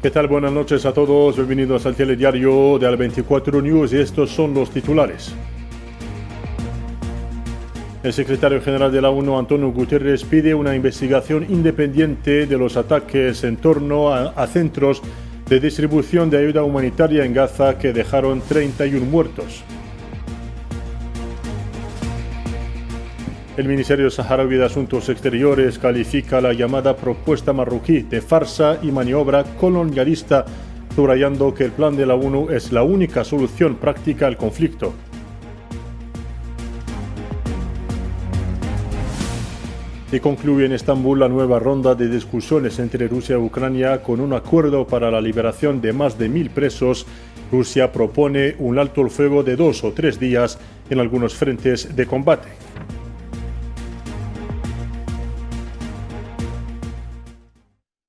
¿Qué tal? Buenas noches a todos. Bienvenidos al telediario de Al24 News y estos son los titulares. El secretario general de la ONU, Antonio Guterres, pide una investigación independiente de los ataques en torno a centros de distribución de ayuda humanitaria en Gaza que dejaron 31 muertos. El Ministerio Saharaui de Asuntos Exteriores califica la llamada propuesta marroquí de farsa y maniobra colonialista, subrayando que el plan de la ONU es la única solución práctica al conflicto. Y concluye en Estambul la nueva ronda de discusiones entre Rusia y Ucrania con un acuerdo para la liberación de más de 1.000 presos. Rusia propone un alto el fuego de 2 o 3 días en algunos frentes de combate.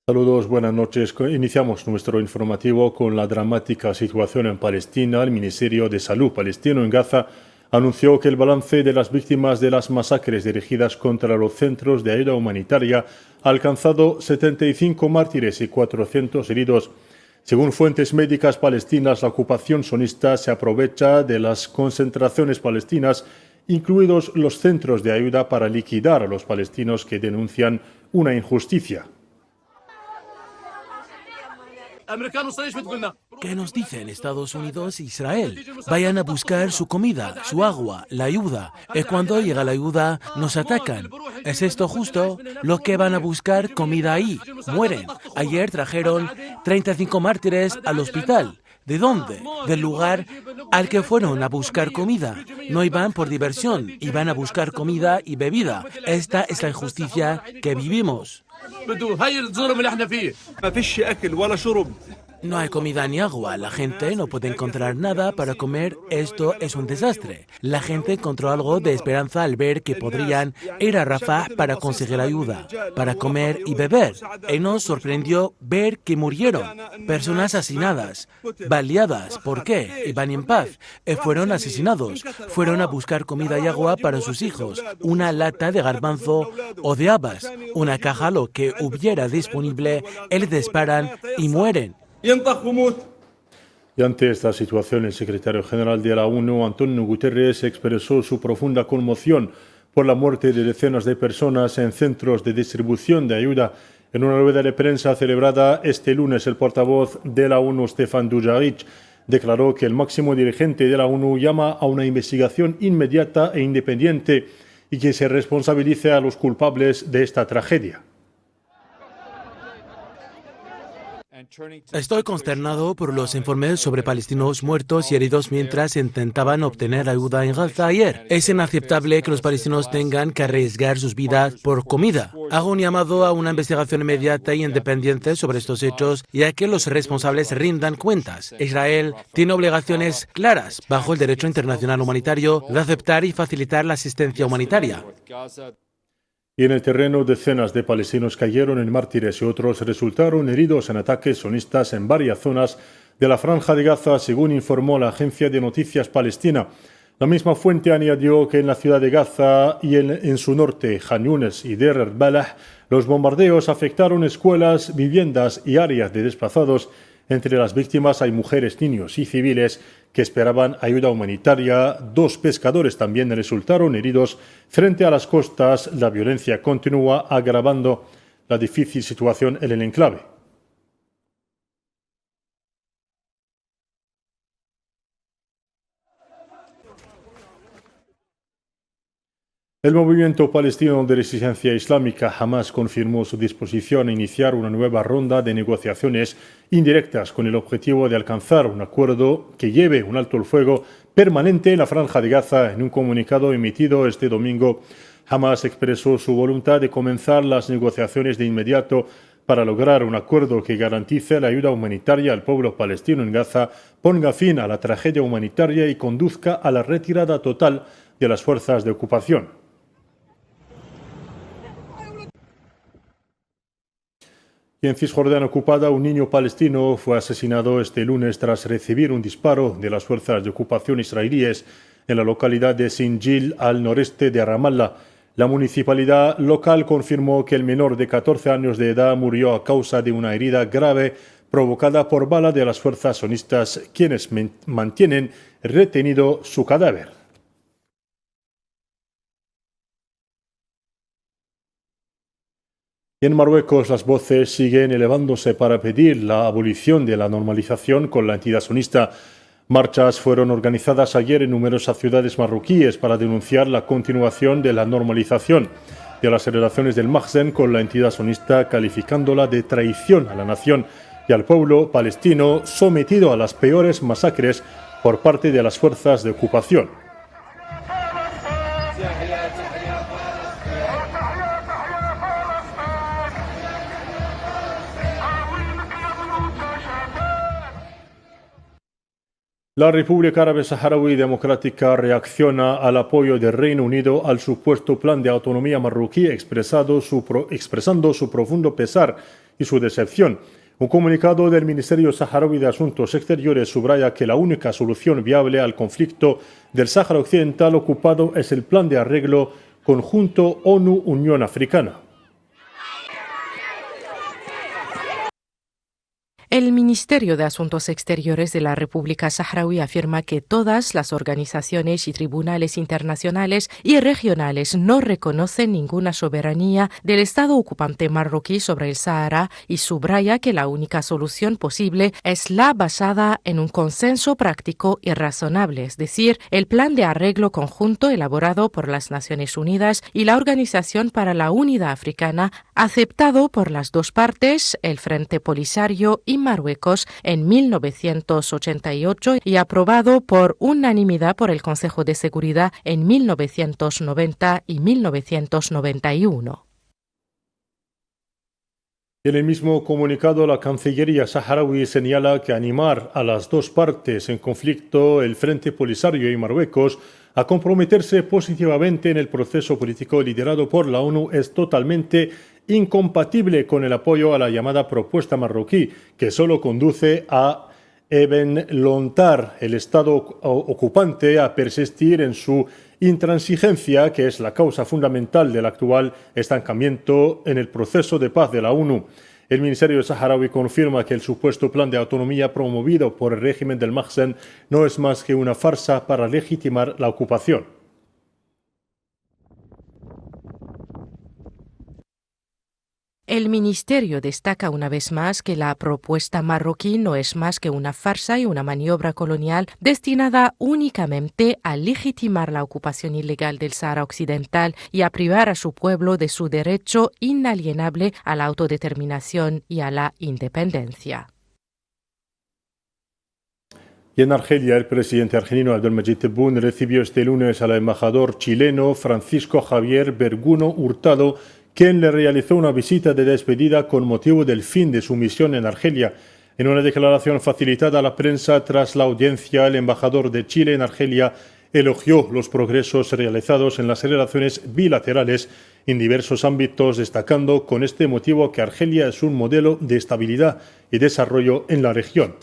Saludos, buenas noches. Iniciamos nuestro informativo con la dramática situación en Palestina. El Ministerio de Salud palestino en Gaza anunció que el balance de las víctimas de las masacres dirigidas contra los centros de ayuda humanitaria ha alcanzado 75 mártires y 400 heridos. Según fuentes médicas palestinas, la ocupación sionista se aprovecha de las concentraciones palestinas, incluidos los centros de ayuda, para liquidar a los palestinos que denuncian una injusticia. ¿Qué nos dicen Estados Unidos e Israel? Vayan a buscar su comida, su agua, la ayuda. Y cuando llega la ayuda, nos atacan. ¿Es esto justo? Lo que van a buscar comida ahí. Mueren. Ayer trajeron 35 mártires al hospital. ¿De dónde? Del lugar al que fueron a buscar comida. No iban por diversión, iban a buscar comida y bebida. Esta es la injusticia que vivimos. No hay comida ni agua, la gente no puede encontrar nada para comer, esto es un desastre. La gente encontró algo de esperanza al ver que podrían ir a Rafah para conseguir ayuda, para comer y beber. Y nos sorprendió ver que murieron, personas asesinadas, baleadas. ¿Por qué? Iban en paz, fueron asesinados, fueron a buscar comida y agua para sus hijos, una lata de garbanzo o de habas, una caja, lo que hubiera disponible, les disparan y mueren. Y ante esta situación, el secretario general de la ONU, Antonio Guterres, expresó su profunda conmoción por la muerte de decenas de personas en centros de distribución de ayuda. En una rueda de prensa celebrada este lunes, el portavoz de la ONU, Stefan Dujarric, declaró que el máximo dirigente de la ONU llama a una investigación inmediata e independiente y que se responsabilice a los culpables de esta tragedia. Estoy consternado por los informes sobre palestinos muertos y heridos mientras intentaban obtener ayuda en Gaza ayer. Es inaceptable que los palestinos tengan que arriesgar sus vidas por comida. Hago un llamado a una investigación inmediata y independiente sobre estos hechos y a que los responsables rindan cuentas. Israel tiene obligaciones claras bajo el derecho internacional humanitario de aceptar y facilitar la asistencia humanitaria. Y en el terreno, decenas de palestinos cayeron en mártires y otros resultaron heridos en ataques sionistas en varias zonas de la Franja de Gaza, según informó la agencia de noticias palestina. La misma fuente añadió que en la ciudad de Gaza y en su norte, Khan Yunis y Deir el-Balah, los bombardeos afectaron escuelas, viviendas y áreas de desplazados. Entre las víctimas hay mujeres, niños y civiles que esperaban ayuda humanitaria. 2 pescadores también resultaron heridos. Frente a las costas, la violencia continúa agravando la difícil situación en el enclave. El movimiento palestino de resistencia islámica Hamas confirmó su disposición a iniciar una nueva ronda de negociaciones indirectas con el objetivo de alcanzar un acuerdo que lleve un alto el fuego permanente en la Franja de Gaza. En un comunicado emitido este domingo, Hamas expresó su voluntad de comenzar las negociaciones de inmediato para lograr un acuerdo que garantice la ayuda humanitaria al pueblo palestino en Gaza, ponga fin a la tragedia humanitaria y conduzca a la retirada total de las fuerzas de ocupación. Y en Cisjordania ocupada, un niño palestino fue asesinado este lunes tras recibir un disparo de las fuerzas de ocupación israelíes en la localidad de Sinjil, al noreste de Ramallah. La municipalidad local confirmó que el menor de 14 años de edad murió a causa de una herida grave provocada por bala de las fuerzas sionistas, quienes mantienen retenido su cadáver. Y en Marruecos las voces siguen elevándose para pedir la abolición de la normalización con la entidad sionista. Marchas fueron organizadas ayer en numerosas ciudades marroquíes para denunciar la continuación de la normalización de las relaciones del Mahsen con la entidad sionista, calificándola de traición a la nación y al pueblo palestino sometido a las peores masacres por parte de las fuerzas de ocupación. La República Árabe Saharaui Democrática reacciona al apoyo del Reino Unido al supuesto plan de autonomía marroquí, expresando su profundo pesar y su decepción. Un comunicado del Ministerio Saharaui de Asuntos Exteriores subraya que la única solución viable al conflicto del Sáhara Occidental ocupado es el plan de arreglo conjunto ONU-Unión Africana. El Ministerio de Asuntos Exteriores de la República Saharaui afirma que todas las organizaciones y tribunales internacionales y regionales no reconocen ninguna soberanía del Estado ocupante marroquí sobre el Sáhara y subraya que la única solución posible es la basada en un consenso práctico y razonable, es decir, el plan de arreglo conjunto elaborado por las Naciones Unidas y la Organización para la Unidad Africana, aceptado por las dos partes, el Frente Polisario y Marruecos en 1988 y aprobado por unanimidad por el Consejo de Seguridad en 1990 y 1991. En el mismo comunicado, la Cancillería saharaui señala que animar a las dos partes en conflicto, el Frente Polisario y Marruecos, a comprometerse positivamente en el proceso político liderado por la ONU es totalmente incompatible con el apoyo a la llamada propuesta marroquí, que solo conduce a enlontar el Estado ocupante a persistir en su intransigencia, que es la causa fundamental del actual estancamiento en el proceso de paz de la ONU. El Ministerio Saharaui confirma que el supuesto plan de autonomía promovido por el régimen del Mahsen no es más que una farsa para legitimar la ocupación. El Ministerio destaca una vez más que la propuesta marroquí no es más que una farsa y una maniobra colonial destinada únicamente a legitimar la ocupación ilegal del Sáhara Occidental y a privar a su pueblo de su derecho inalienable a la autodeterminación y a la independencia. Y en Argelia, el presidente argelino Abdelmadjid Tebboune recibió este lunes al embajador chileno Francisco Javier Berguno Hurtado, quien le realizó una visita de despedida con motivo del fin de su misión en Argelia. En una declaración facilitada a la prensa tras la audiencia, el embajador de Chile en Argelia elogió los progresos realizados en las relaciones bilaterales en diversos ámbitos, destacando con este motivo que Argelia es un modelo de estabilidad y desarrollo en la región.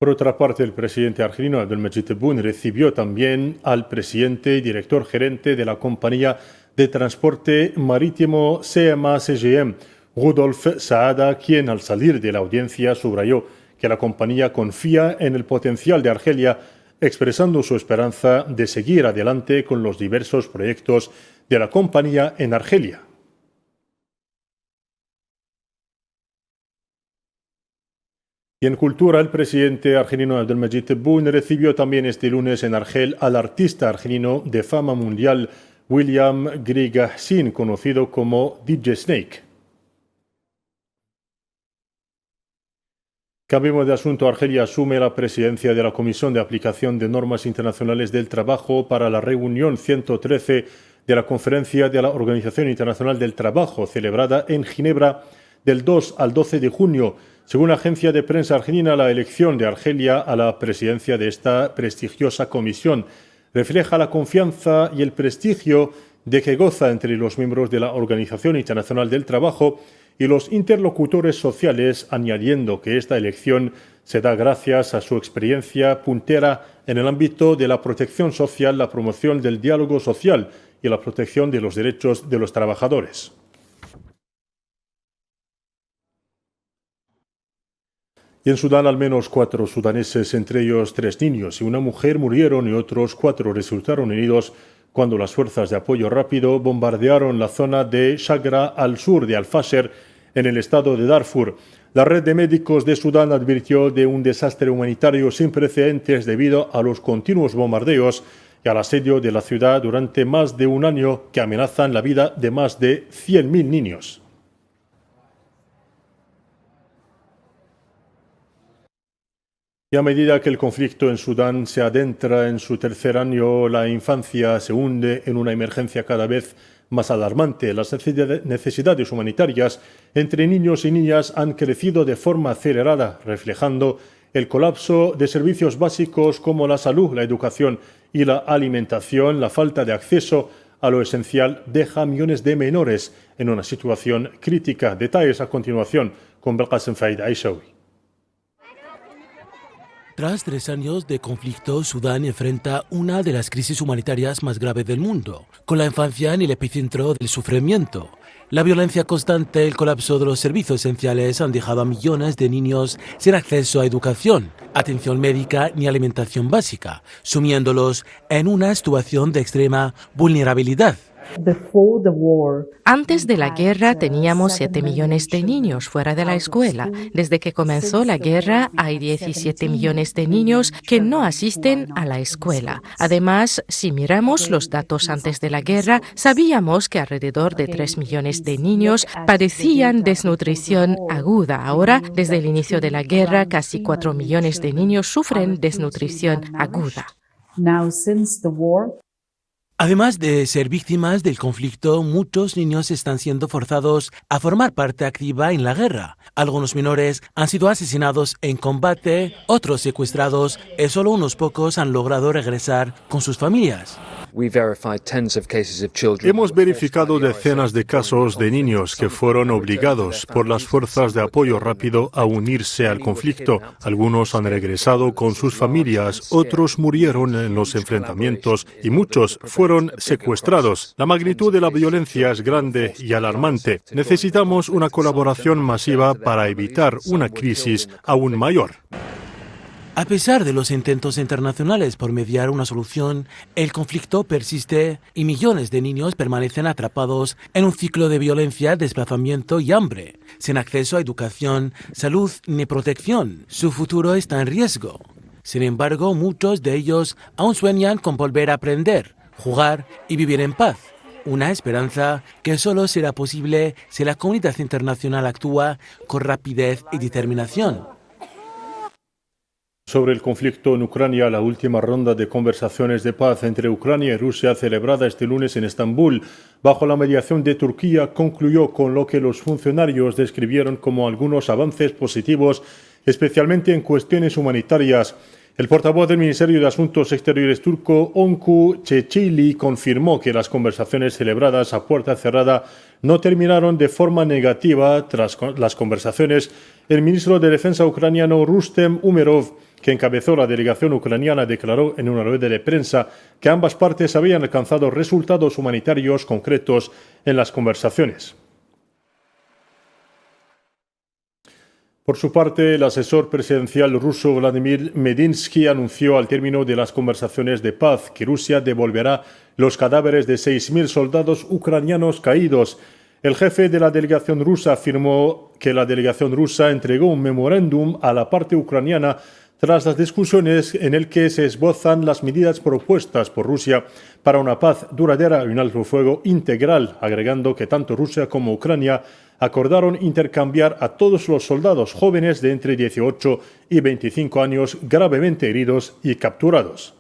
Por otra parte, el presidente argelino Abdelmadjid Tebboune recibió también al presidente y director gerente de la compañía de transporte marítimo CMA-CGM, Rudolf Saada, quien al salir de la audiencia subrayó que la compañía confía en el potencial de Argelia, expresando su esperanza de seguir adelante con los diversos proyectos de la compañía en Argelia. Y en cultura, el presidente argelino Abdelmadjid Tebboune recibió también este lunes en Argel al artista argelino de fama mundial William Greig-Yassin, conocido como DJ Snake. Cambiemos de asunto. Argelia asume la presidencia de la Comisión de Aplicación de Normas Internacionales del Trabajo para la reunión 113 de la Conferencia de la Organización Internacional del Trabajo, celebrada en Ginebra del 2 al 12 de junio. Según la agencia de prensa argelina, la elección de Argelia a la presidencia de esta prestigiosa comisión refleja la confianza y el prestigio de que goza entre los miembros de la Organización Internacional del Trabajo y los interlocutores sociales, añadiendo que esta elección se da gracias a su experiencia puntera en el ámbito de la protección social, la promoción del diálogo social y la protección de los derechos de los trabajadores. Y en Sudán, al menos 4 sudaneses, entre ellos 3 niños y una mujer, murieron y otros 4 resultaron heridos cuando las fuerzas de apoyo rápido bombardearon la zona de Shagra al sur de Al-Fasher, en el estado de Darfur. La red de médicos de Sudán advirtió de un desastre humanitario sin precedentes debido a los continuos bombardeos y al asedio de la ciudad durante más de un año que amenazan la vida de más de 100.000 niños. Y a medida que el conflicto en Sudán se adentra en su tercer año, la infancia se hunde en una emergencia cada vez más alarmante. Las necesidades humanitarias entre niños y niñas han crecido de forma acelerada, reflejando el colapso de servicios básicos como la salud, la educación y la alimentación. La falta de acceso a lo esencial deja a millones de menores en una situación crítica. Detalles a continuación con Belkacem Faid Aishawi. Tras 3 años de conflicto, Sudán enfrenta una de las crisis humanitarias más graves del mundo, con la infancia en el epicentro del sufrimiento. La violencia constante y el colapso de los servicios esenciales han dejado a millones de niños sin acceso a educación, atención médica ni alimentación básica, sumiéndolos en una situación de extrema vulnerabilidad. Antes de la guerra teníamos 7 millones de niños fuera de la escuela. Desde que comenzó la guerra hay 17 millones de niños que no asisten a la escuela. Además, si miramos los datos antes de la guerra, sabíamos que alrededor de 3 millones de niños padecían desnutrición aguda. Ahora, desde el inicio de la guerra, casi 4 millones de niños sufren desnutrición aguda. Además de ser víctimas del conflicto, muchos niños están siendo forzados a formar parte activa en la guerra. Algunos menores han sido asesinados en combate, otros secuestrados y solo unos pocos han logrado regresar con sus familias. Hemos verificado decenas de casos de niños que fueron obligados por las fuerzas de apoyo rápido a unirse al conflicto. Algunos han regresado con sus familias, otros murieron en los enfrentamientos y muchos fueron secuestrados. La magnitud de la violencia es grande y alarmante. Necesitamos una colaboración masiva para evitar una crisis aún mayor. A pesar de los intentos internacionales por mediar una solución, el conflicto persiste y millones de niños permanecen atrapados en un ciclo de violencia, desplazamiento y hambre, sin acceso a educación, salud ni protección. Su futuro está en riesgo. Sin embargo, muchos de ellos aún sueñan con volver a aprender, jugar y vivir en paz. Una esperanza que solo será posible si la comunidad internacional actúa con rapidez y determinación. Sobre el conflicto en Ucrania, la última ronda de conversaciones de paz entre Ucrania y Rusia, celebrada este lunes en Estambul, bajo la mediación de Turquía, concluyó con lo que los funcionarios describieron como algunos avances positivos, especialmente en cuestiones humanitarias. El portavoz del Ministerio de Asuntos Exteriores turco, Onku Çeçili, confirmó que las conversaciones celebradas a puerta cerrada no terminaron de forma negativa. Tras las conversaciones, el ministro de Defensa ucraniano, Rustem Umerov, que encabezó la delegación ucraniana, declaró en una rueda de prensa que ambas partes habían alcanzado resultados humanitarios concretos en las conversaciones. Por su parte, el asesor presidencial ruso Vladimir Medinsky anunció al término de las conversaciones de paz que Rusia devolverá los cadáveres de 6.000 soldados ucranianos caídos. El jefe de la delegación rusa afirmó que la delegación rusa entregó un memorándum a la parte ucraniana tras las discusiones en el que se esbozan las medidas propuestas por Rusia para una paz duradera y un alto fuego integral, agregando que tanto Rusia como Ucrania acordaron intercambiar a todos los soldados jóvenes de entre 18 y 25 años gravemente heridos y capturados.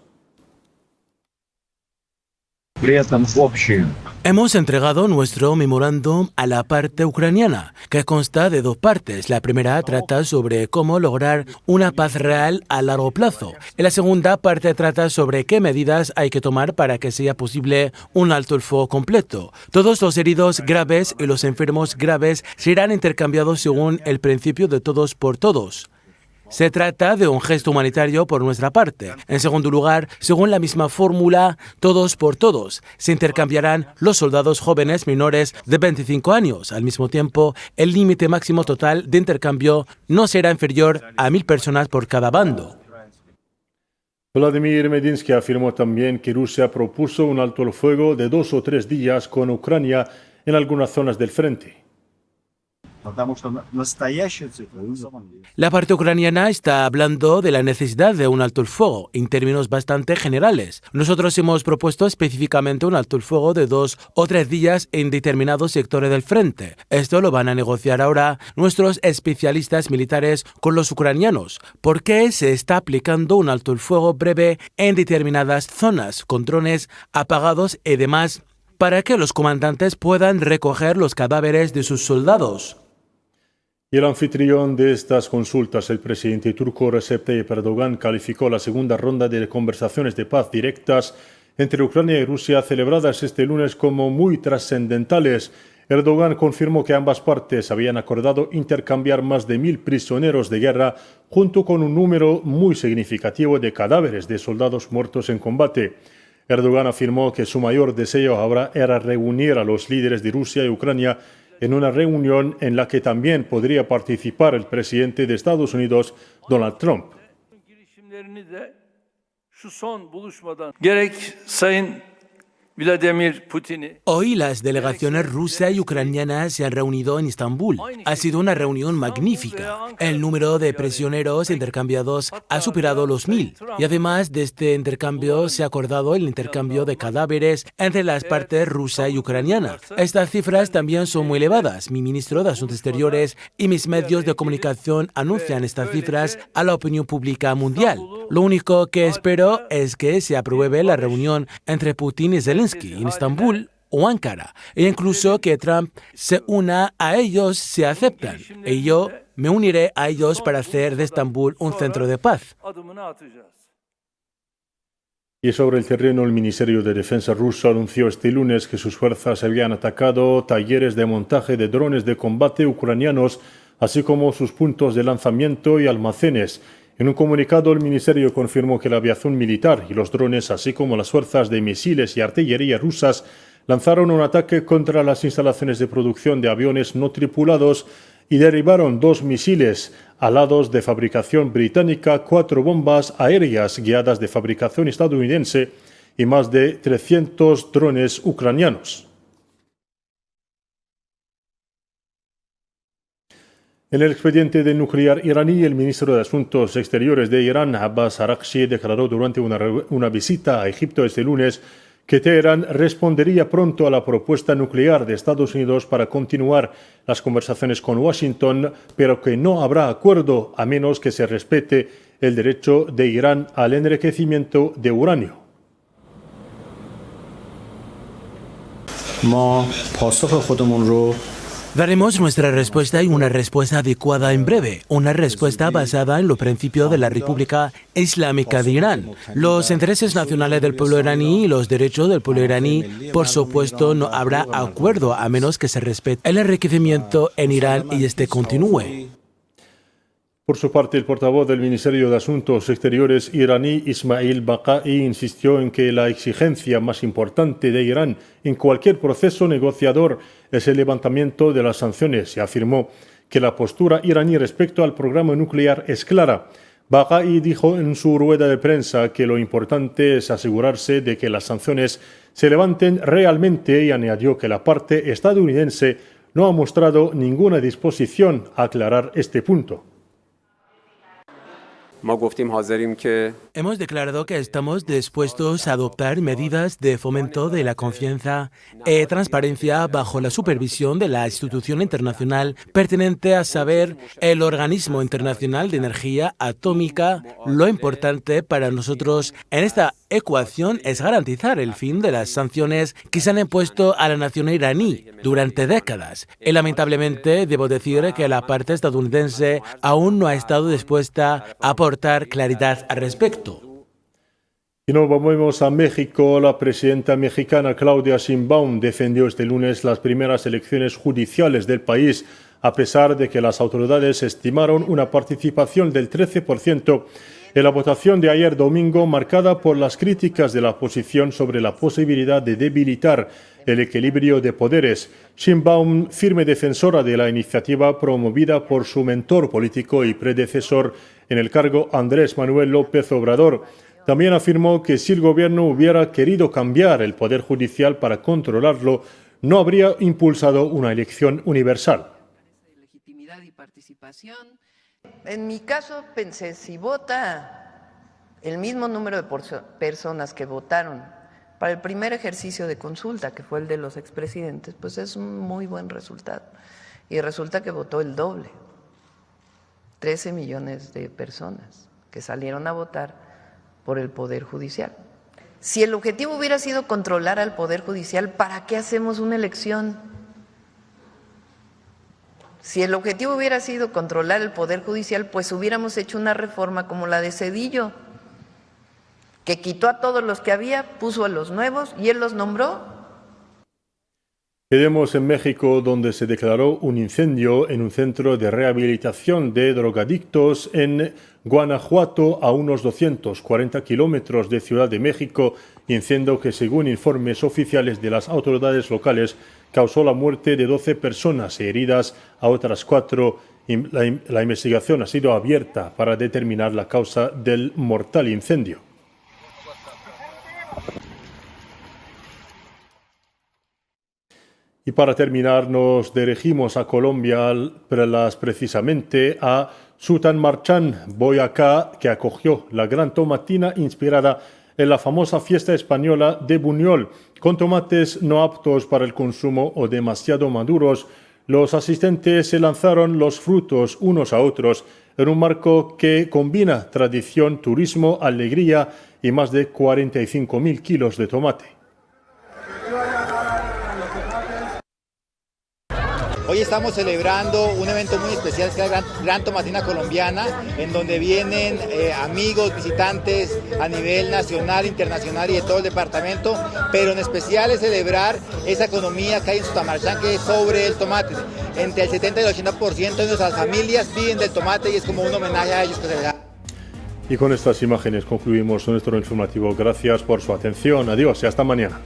Hemos entregado nuestro memorándum a la parte ucraniana, que consta de 2 partes. La primera trata sobre cómo lograr una paz real a largo plazo. Y la segunda parte trata sobre qué medidas hay que tomar para que sea posible un alto el fuego completo. Todos los heridos graves y los enfermos graves serán intercambiados según el principio de todos por todos. Se trata de un gesto humanitario por nuestra parte. En segundo lugar, según la misma fórmula, todos por todos, se intercambiarán los soldados jóvenes menores de 25 años. Al mismo tiempo, el límite máximo total de intercambio no será inferior a 1.000 personas por cada bando. Vladimir Medinsky afirmó también que Rusia propuso un alto el fuego de 2 o 3 días con Ucrania en algunas zonas del frente. La parte ucraniana está hablando de la necesidad de un alto el fuego en términos bastante generales. Nosotros hemos propuesto específicamente un alto el fuego de 2 o 3 días en determinados sectores del frente. Esto lo van a negociar ahora nuestros especialistas militares con los ucranianos. ¿Por qué se está aplicando un alto el fuego breve en determinadas zonas con drones apagados y demás para que los comandantes puedan recoger los cadáveres de sus soldados? Y el anfitrión de estas consultas, el presidente turco Recep Tayyip Erdogan, calificó la segunda ronda de conversaciones de paz directas entre Ucrania y Rusia celebradas este lunes como muy trascendentales. Erdogan confirmó que ambas partes habían acordado intercambiar más de 1.000 prisioneros de guerra junto con un número muy significativo de cadáveres de soldados muertos en combate. Erdogan afirmó que su mayor deseo ahora era reunir a los líderes de Rusia y Ucrania en una reunión en la que también podría participar el presidente de Estados Unidos, Donald Trump. Hoy las delegaciones rusa y ucraniana se han reunido en Estambul. Ha sido una reunión magnífica. El número de prisioneros intercambiados ha superado los 1.000. Y además de este intercambio se ha acordado el intercambio de cadáveres entre las partes rusa y ucraniana. Estas cifras también son muy elevadas. Mi ministro de Asuntos Exteriores y mis medios de comunicación anuncian estas cifras a la opinión pública mundial. Lo único que espero es que se apruebe la reunión entre Putin y Zelensky en Estambul o Ankara, e incluso que Trump se una a ellos si aceptan, y yo me uniré a ellos para hacer de Estambul un centro de paz. Y sobre el terreno, el Ministerio de Defensa ruso anunció este lunes que sus fuerzas habían atacado talleres de montaje de drones de combate ucranianos, así como sus puntos de lanzamiento y almacenes. En un comunicado, el Ministerio confirmó que la aviación militar y los drones, así como las fuerzas de misiles y artillería rusas, lanzaron un ataque contra las instalaciones de producción de aviones no tripulados y derribaron 2 misiles alados de fabricación británica, 4 bombas aéreas guiadas de fabricación estadounidense y más de 300 drones ucranianos. En el expediente del nuclear iraní, el ministro de Asuntos Exteriores de Irán, Abbas Araghchi, declaró durante una visita a Egipto este lunes que Teherán respondería pronto a la propuesta nuclear de Estados Unidos para continuar las conversaciones con Washington, pero que no habrá acuerdo a menos que se respete el derecho de Irán al enriquecimiento de uranio. Daremos nuestra respuesta y una respuesta adecuada en breve, una respuesta basada en los principios de la República Islámica de Irán. Los intereses nacionales del pueblo iraní y los derechos del pueblo iraní, por supuesto, no habrá acuerdo a menos que se respete el enriquecimiento en Irán y este continúe. Por su parte, el portavoz del Ministerio de Asuntos Exteriores iraní, Ismail Baqai, insistió en que la exigencia más importante de Irán en cualquier proceso negociador es el levantamiento de las sanciones y afirmó que la postura iraní respecto al programa nuclear es clara. Baqai dijo en su rueda de prensa que lo importante es asegurarse de que las sanciones se levanten realmente y añadió que la parte estadounidense no ha mostrado ninguna disposición a aclarar este punto. Hemos declarado que estamos dispuestos a adoptar medidas de fomento de la confianza y transparencia bajo la supervisión de la institución internacional pertinente, a saber, el Organismo Internacional de Energía Atómica. Lo importante para nosotros en esta ecuación es garantizar el fin de las sanciones que se han impuesto a la nación iraní durante décadas. Y lamentablemente debo decir que la parte estadounidense aún no ha estado dispuesta a aportar claridad al respecto. Y nos vamos a México. La presidenta mexicana Claudia Sheinbaum defendió este lunes las primeras elecciones judiciales del país a pesar de que las autoridades estimaron una participación del 13%. En la votación de ayer domingo, marcada por las críticas de la oposición sobre la posibilidad de debilitar el equilibrio de poderes, Sheinbaum, firme defensora de la iniciativa promovida por su mentor político y predecesor en el cargo, Andrés Manuel López Obrador, también afirmó que si el gobierno hubiera querido cambiar el poder judicial para controlarlo, no habría impulsado una elección universal. Legitimidad y participación. En mi caso pensé, si vota el mismo número de personas que votaron para el primer ejercicio de consulta, que fue el de los expresidentes, pues es un muy buen resultado. Y resulta que votó el doble, 13 millones de personas que salieron a votar por el Poder Judicial. Si el objetivo hubiera sido controlar al Poder Judicial, ¿para qué hacemos una elección? Si el objetivo hubiera sido controlar el Poder Judicial, pues hubiéramos hecho una reforma como la de Zedillo, que quitó a todos los que había, puso a los nuevos y él los nombró. Quedemos en México, donde se declaró un incendio en un centro de rehabilitación de drogadictos en Guanajuato, a unos 240 kilómetros de Ciudad de México, incendio que, según informes oficiales de las autoridades locales, causó la muerte de 12 personas y heridas a otras 4. La investigación ha sido abierta para determinar la causa del mortal incendio. Y para terminar, nos dirigimos a Colombia, precisamente a Sutamarchán, Boyacá, que acogió la gran tomatina inspirada en la famosa fiesta española de Buñol. Con tomates no aptos para el consumo o demasiado maduros, los asistentes se lanzaron los frutos unos a otros en un marco que combina tradición, turismo, alegría y más de 45.000 kilos de tomate. Hoy estamos celebrando un evento muy especial, que es la Gran Tomatina Colombiana, en donde vienen amigos, visitantes a nivel nacional, internacional y de todo el departamento, pero en especial es celebrar esa economía que hay en Sutamarchán, que es sobre el tomate. Entre el 70 y el 80% de nuestras familias viven del tomate y es como un homenaje a ellos que se les da. Y con estas imágenes concluimos nuestro informativo. Gracias por su atención. Adiós y hasta mañana.